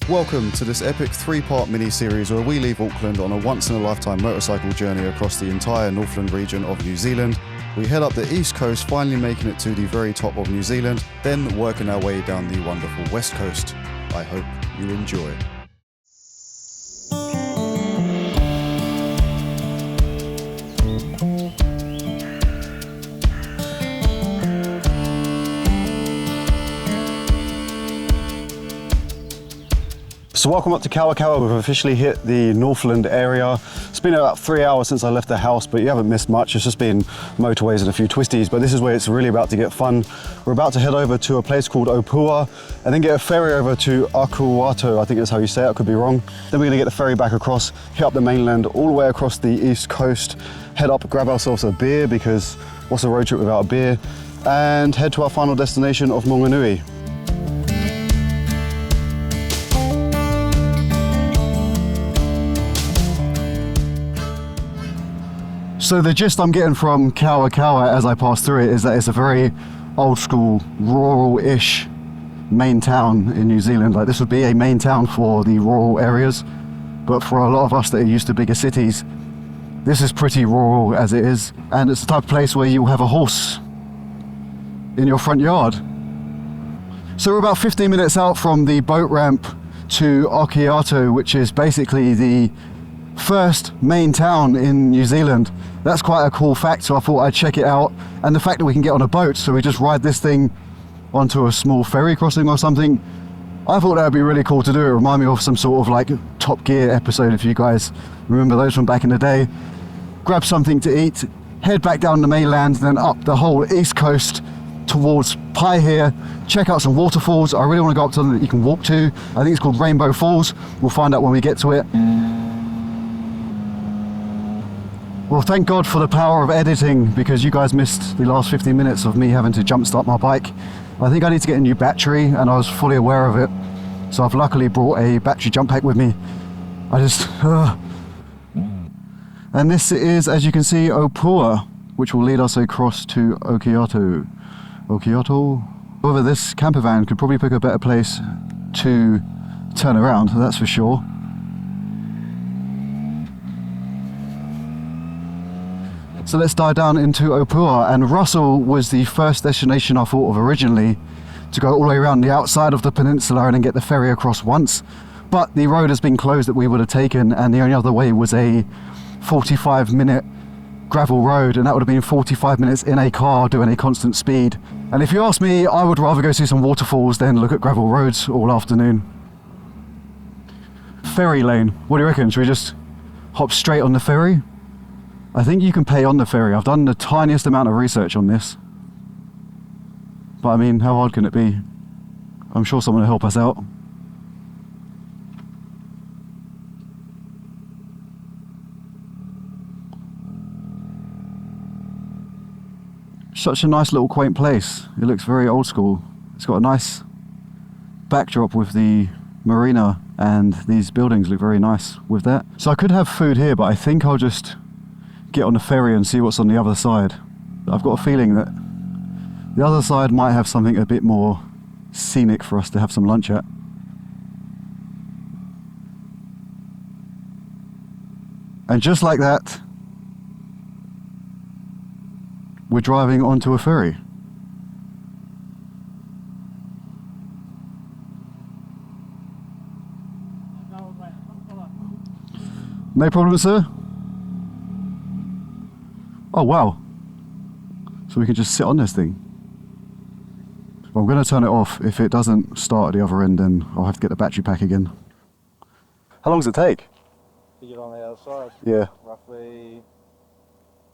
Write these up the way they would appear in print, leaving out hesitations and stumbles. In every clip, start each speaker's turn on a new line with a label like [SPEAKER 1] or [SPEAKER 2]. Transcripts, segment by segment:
[SPEAKER 1] Welcome to this epic 3-part mini-series where we leave Auckland on a once-in-a-lifetime motorcycle journey across the entire Northland region of New Zealand. We head up the east coast, finally making it to the very top of New Zealand, then working our way down the wonderful west coast. I hope you enjoy. So welcome up to Kawakawa. We've officially hit the Northland area. It's been about 3 hours since I left the house, but you haven't missed much. It's just been motorways and a few twisties, but this is where it's really about to get fun. We're about to head over to a place called Opua and then get a ferry over to Okiato, I think that's how you say it, I could be wrong. Then we're gonna get the ferry back across, hit up the mainland, all the way across the east coast, head up, grab ourselves a beer, because what's a road trip without a beer, and head to our final destination of Mangōnui. So the gist I'm getting from Kawakawa as I pass through it is that it's a very old school, rural-ish main town in New Zealand. Like, this would be a main town for the rural areas, but for a lot of us that are used to bigger cities, this is pretty rural as it is. And it's the type of place where you have a horse in your front yard. So we're about 15 minutes out from the boat ramp to Okiato, which is basically the first main town in New Zealand. That's quite a cool fact, so I thought I'd check it out. And the fact that we can get on a boat, so we just ride this thing onto a small ferry crossing or something, I thought that would be really cool to do. It reminded me of some sort of like Top Gear episode, if you guys remember those from back in the day. Grab something to eat, head back down the mainland, then up the whole east coast towards Paihia, check out some waterfalls. I really want to go up to them that you can walk to. I think it's called Rainbow Falls. We'll find out when we get to it. Well, thank God for the power of editing, because you guys missed the last 15 minutes of me having to jump start my bike. I think I need to get a new battery, and I was fully aware of it. So I've luckily brought a battery jump pack with me. And this is, as you can see, Opua, which will lead us across to Okiato. However, this camper van could probably pick a better place to turn around, that's for sure. So let's dive down into Opua, and Russell was the first destination I thought of originally, to go all the way around the outside of the peninsula and then get the ferry across once. But the road has been closed that we would have taken, and the only other way was a 45-minute gravel road, and that would have been 45 minutes in a car doing a constant speed. And if you ask me, I would rather go see some waterfalls than look at gravel roads all afternoon. Ferry lane, what do you reckon? Should we just hop straight on the ferry? I think you can pay on the ferry. I've done the tiniest amount of research on this. But I mean, how hard can it be? I'm sure someone will help us out. Such a nice little quaint place. It looks very old school. It's got a nice backdrop with the marina, and these buildings look very nice with that. So I could have food here, but I think I'll just get on the ferry and see what's on the other side. I've got a feeling that the other side might have something a bit more scenic for us to have some lunch at. And just like that, we're driving onto a ferry. No problem, sir. Oh wow, so we can just sit on this thing. Well, I'm going to turn it off. If it doesn't start at the other end, then I'll have to get the battery pack again. How long does it take?
[SPEAKER 2] To get on the other side?
[SPEAKER 1] Yeah.
[SPEAKER 2] Roughly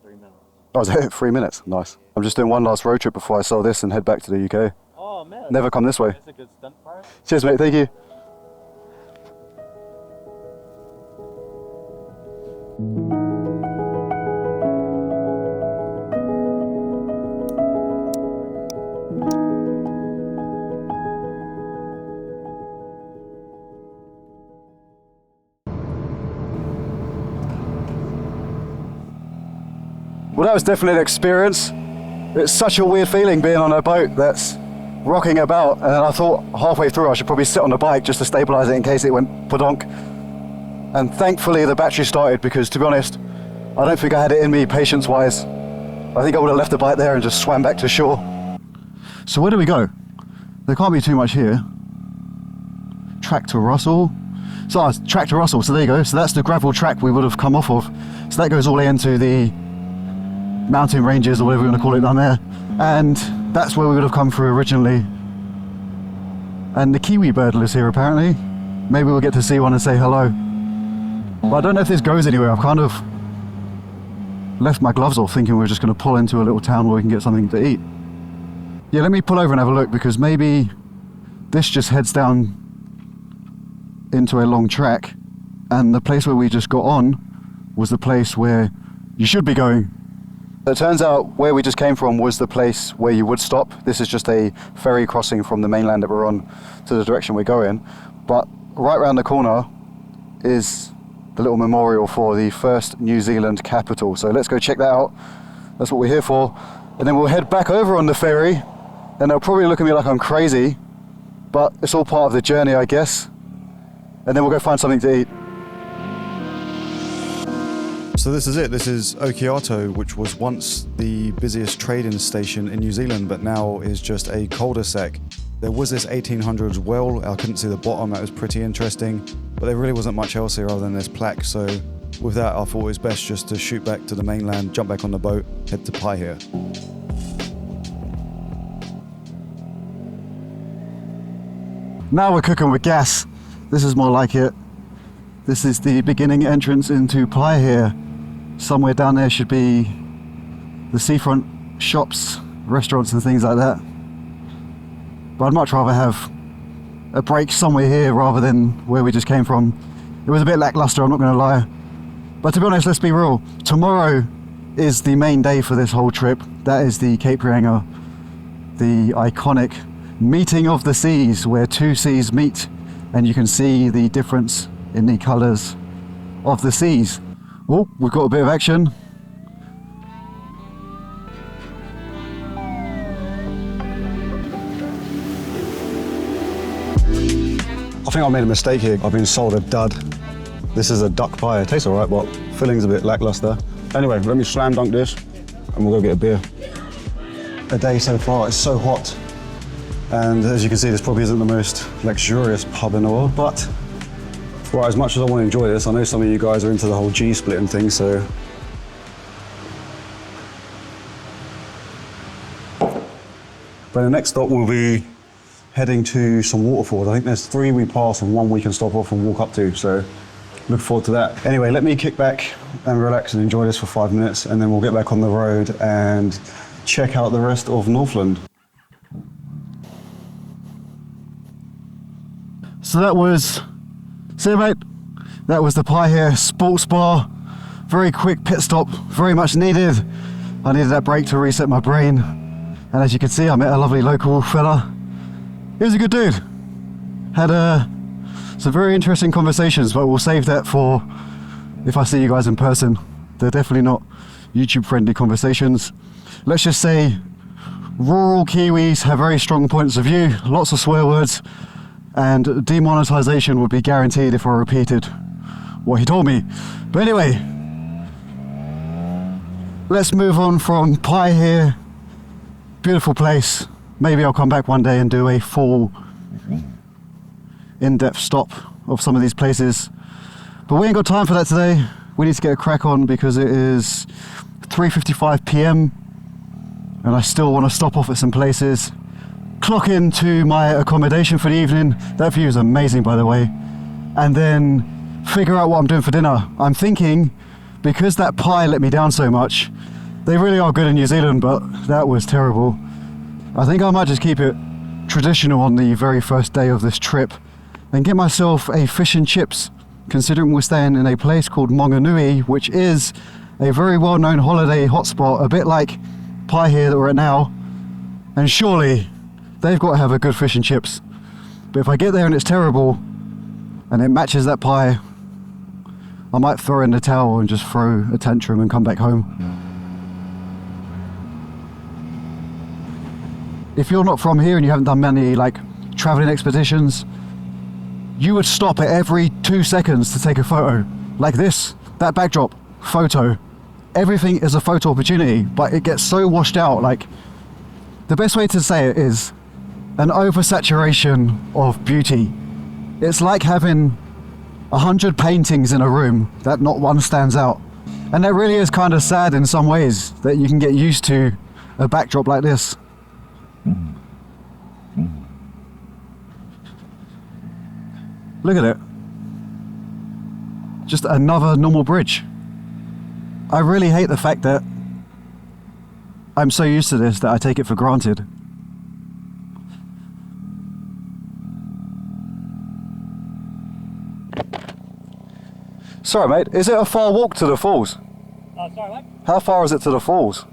[SPEAKER 2] 3 minutes.
[SPEAKER 1] Oh, is it 3 minutes? Nice. I'm just doing one last road trip before I sell this and head back to the UK.
[SPEAKER 2] Oh man.
[SPEAKER 1] Never come this way.
[SPEAKER 2] That's a good stunt for it.
[SPEAKER 1] Cheers mate, thank you. Well, that was definitely an experience. It's such a weird feeling being on a boat that's rocking about, and then I thought halfway through I should probably sit on the bike just to stabilize it in case it went podonk. And thankfully the battery started, because to be honest, I don't think I had it in me patience wise. I think I would have left the bike there and just swam back to shore. So where do we go? There can't be too much here. Track to Russell. So track to Russell, so there you go. So that's the gravel track we would have come off of. So that goes all the way into the mountain ranges, or whatever you want to call it, down there. And that's where we would have come through originally. And the kiwi bird lives here apparently. Maybe we'll get to see one and say hello. But I don't know if this goes anywhere. I've kind of left my gloves off thinking we're just going to pull into a little town where we can get something to eat. Yeah, let me pull over and have a look, because maybe this just heads down into a long track, and the place where we just got on was the place where you should be going. It turns out where we just came from was the place where you would stop. This is just a ferry crossing from the mainland that we're on to the direction we're going. But right around the corner is the little memorial for the first New Zealand capital. So let's go check that out. That's what we're here for. And then we'll head back over on the ferry, and they'll probably look at me like I'm crazy, but it's all part of the journey, I guess. And then we'll go find something to eat. So this is it. This is Okiato, which was once the busiest trading station in New Zealand, but now is just a cul-de-sac. There was this 1800s well. I couldn't see the bottom. That was pretty interesting, but there really wasn't much else here other than this plaque. So with that, I thought it was best just to shoot back to the mainland, jump back on the boat, head to Paihia. Now we're cooking with gas. This is more like it. This is the beginning entrance into Paihia. Somewhere down there should be the seafront shops, restaurants and things like that. But I'd much rather have a break somewhere here rather than where we just came from. It was a bit lackluster, I'm not going to lie. But to be honest, let's be real. Tomorrow is the main day for this whole trip. That is the Cape Reinga, the iconic meeting of the seas, where two seas meet and you can see the difference in the colours of the seas. Oh, we've got a bit of action. I think I made a mistake here. I've been sold a dud. This is a duck pie. It tastes alright, but filling's a bit lackluster. Anyway, let me slam dunk this and we'll go get a beer. A day so far, it's so hot. And as you can see, this probably isn't the most luxurious pub in the world, but right, as much as I want to enjoy this, I know some of you guys are into the whole G-split and things, so. But the next stop will be heading to some waterfalls. I think there's 3 we pass and 1 we can stop off and walk up to, so look forward to that. Anyway, let me kick back and relax and enjoy this for 5 minutes, and then we'll get back on the road and check out the rest of Northland. So that was, see you mate, that was the Paihia Sports Bar. Very quick pit stop, very much needed. I needed that break to reset my brain. And as you can see, I met a lovely local fella. He was a good dude. Had some very interesting conversations, but we'll save that for if I see you guys in person. They're definitely not YouTube friendly conversations. Let's just say rural Kiwis have very strong points of view, lots of swear words, and demonetization would be guaranteed if I repeated what he told me. But anyway, let's move on from Paihia. Beautiful place. Maybe I'll come back one day and do a full in-depth stop of some of these places. But we ain't got time for that today. We need to get a crack on because it is 3:55 p.m. and I still want to stop off at some places. Clock into my accommodation for the evening. That view is amazing, by the way. And then figure out what I'm doing for dinner. I'm thinking, because that pie let me down so much, they really are good in New Zealand, but that was terrible. I think I might just keep it traditional on the very first day of this trip and get myself a fish and chips, considering we're staying in a place called Mangōnui, which is a very well-known holiday hotspot, a bit like Paihia that we're at now. And surely they've got to have a good fish and chips. But if I get there and it's terrible and it matches that pie, I might throw in the towel and just throw a tantrum and come back home. if you're not from here and you haven't done many like traveling expeditions, you would stop at every 2 seconds to take a photo. Like this, that backdrop, photo. Everything is a photo opportunity, but it gets so washed out. Like, the best way to say it is an oversaturation of beauty. It's like having 100 paintings in a room that not one stands out. And that really is kind of sad in some ways, that you can get used to a backdrop like this. Look at it. Just another normal bridge. I really hate the fact that I'm so used to this that I take it for granted. Sorry mate, is it a far walk to the falls?
[SPEAKER 2] Sorry mate?
[SPEAKER 1] How far is it to the falls?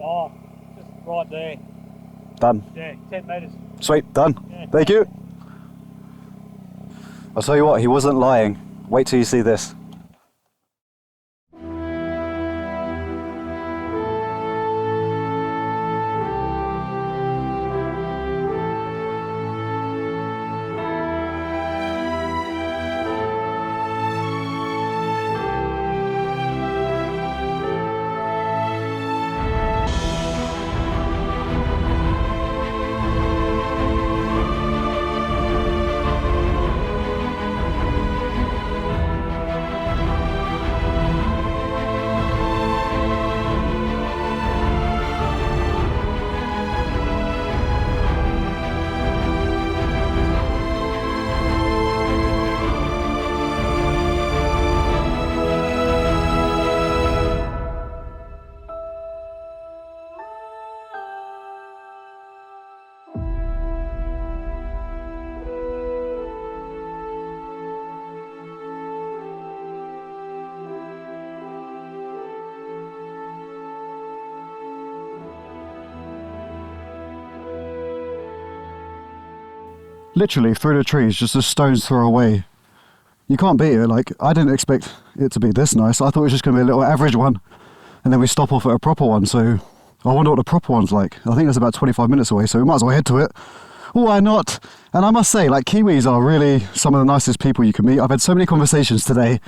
[SPEAKER 2] Oh, just right there.
[SPEAKER 1] Done.
[SPEAKER 2] Yeah, 10 metres.
[SPEAKER 1] Sweet, done.
[SPEAKER 2] Yeah.
[SPEAKER 1] Thank you. I'll tell you what, he wasn't lying. Wait till you see this. Literally through the trees, just a stone's throw away. You can't beat it. Like, I didn't expect it to be this nice. I thought it was just going to be a little average one, and then we stop off at a proper one. So I wonder what the proper one's like. I think that's about 25 minutes away, so we might as well head to it. Why not? And I must say, like, Kiwis are really some of the nicest people you can meet. I've had so many conversations today.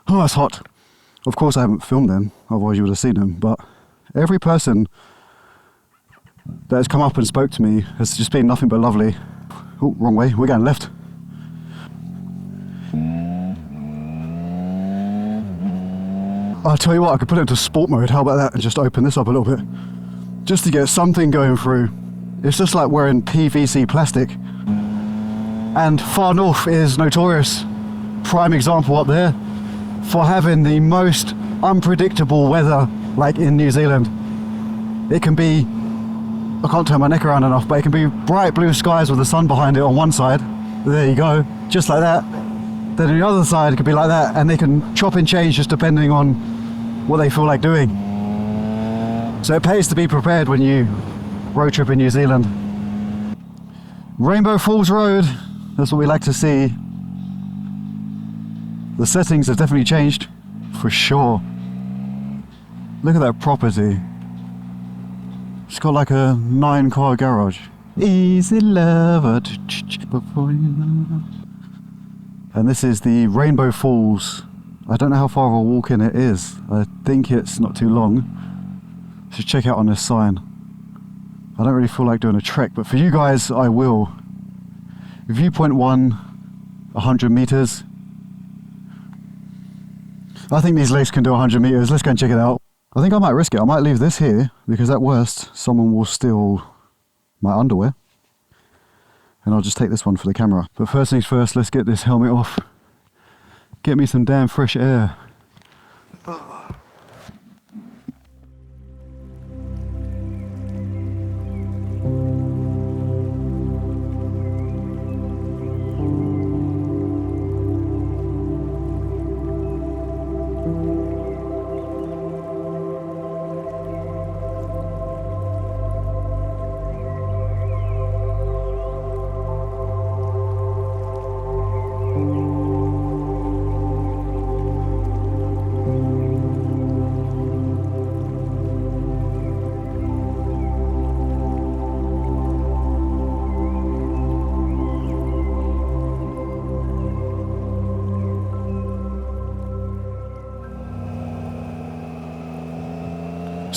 [SPEAKER 1] Oh, it's hot. Of course I haven't filmed them, otherwise you would have seen them. But every person that has come up and spoke to me has just been nothing but lovely. Oh, wrong way. We're going left. I'll tell you what, I could put it into sport mode. How about that? And just open this up a little bit. Just to get something going through. It's just like wearing PVC plastic. And far north is notorious, prime example up there, for having the most unpredictable weather, like in New Zealand. It can be, I can't turn my neck around enough, but it can be bright blue skies with the sun behind it on one side. There you go, just like that. Then on the other side it could be like that, and they can chop and change just depending on what they feel like doing. So it pays to be prepared when you road trip in New Zealand. Rainbow Falls Road, that's what we like to see. The settings have definitely changed, for sure. Look at that property. It's got like a 9-car garage. Easy lover, before you know. And this is the Rainbow Falls. I don't know how far of a walk in it is. I think it's not too long. Just check out on this sign. I don't really feel like doing a trek, but for you guys, I will. Viewpoint 1, 100 meters. I think these legs can do 100 meters. Let's go and check it out. I think I might risk it. I might leave this here, because at worst, someone will steal my underwear. And I'll just take this one for the camera. But first things first, let's get this helmet off. Get me some damn fresh air.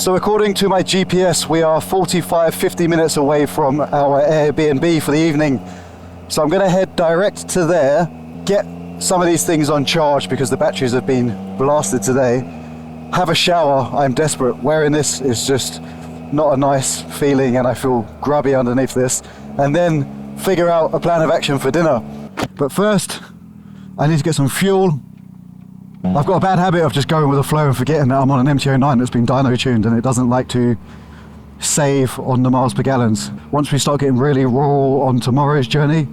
[SPEAKER 1] So according to my GPS, we are 45-50 minutes away from our Airbnb for the evening. So I'm going to head direct to there, get some of these things on charge because the batteries have been blasted today, have a shower. I'm desperate. Wearing this is just not a nice feeling and I feel grubby underneath this, and then figure out a plan of action for dinner. But first, I need to get some fuel. I've got a bad habit of just going with the flow and forgetting that I'm on an MT-09 that's been dyno tuned and it doesn't like to save on the miles per gallons. Once we start getting really rural on tomorrow's journey,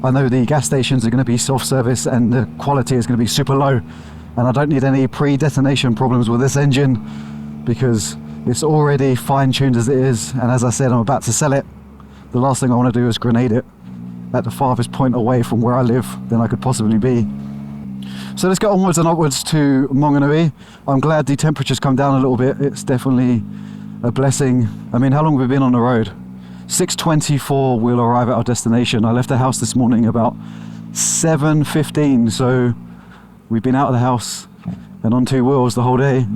[SPEAKER 1] I know the gas stations are going to be self-service and the quality is going to be super low, and I don't need any pre-detonation problems with this engine because it's already fine-tuned as it is, and as I said, I'm about to sell it. The last thing I want to do is grenade it at the farthest point away from where I live than I could possibly be. So let's get onwards and upwards to Mangōnui. I'm glad the temperature's come down a little bit. It's definitely a blessing. I mean, how long have we been on the road? 6:24 we'll arrive at our destination. I left the house this morning about 7:15, so we've been out of the house and on two wheels the whole day.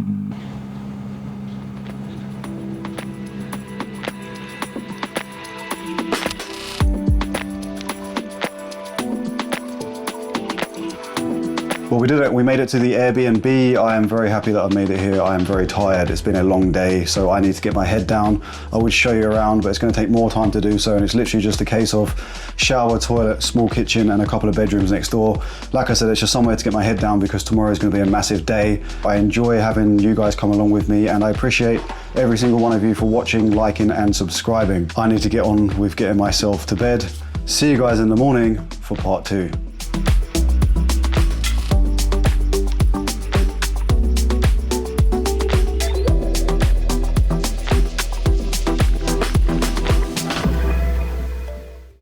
[SPEAKER 1] Well, we did it. We made it to the Airbnb. I am very happy that I've made it here. I am very tired. It's been a long day, so I need to get my head down. I would show you around, but it's going to take more time to do so, and it's literally just a case of shower, toilet, small kitchen, and a couple of bedrooms next door. Like I said, it's just somewhere to get my head down because tomorrow is going to be a massive day. I enjoy having you guys come along with me, and I appreciate every single one of you for watching, liking, and subscribing. I need to get on with getting myself to bed. See you guys in the morning for part 2.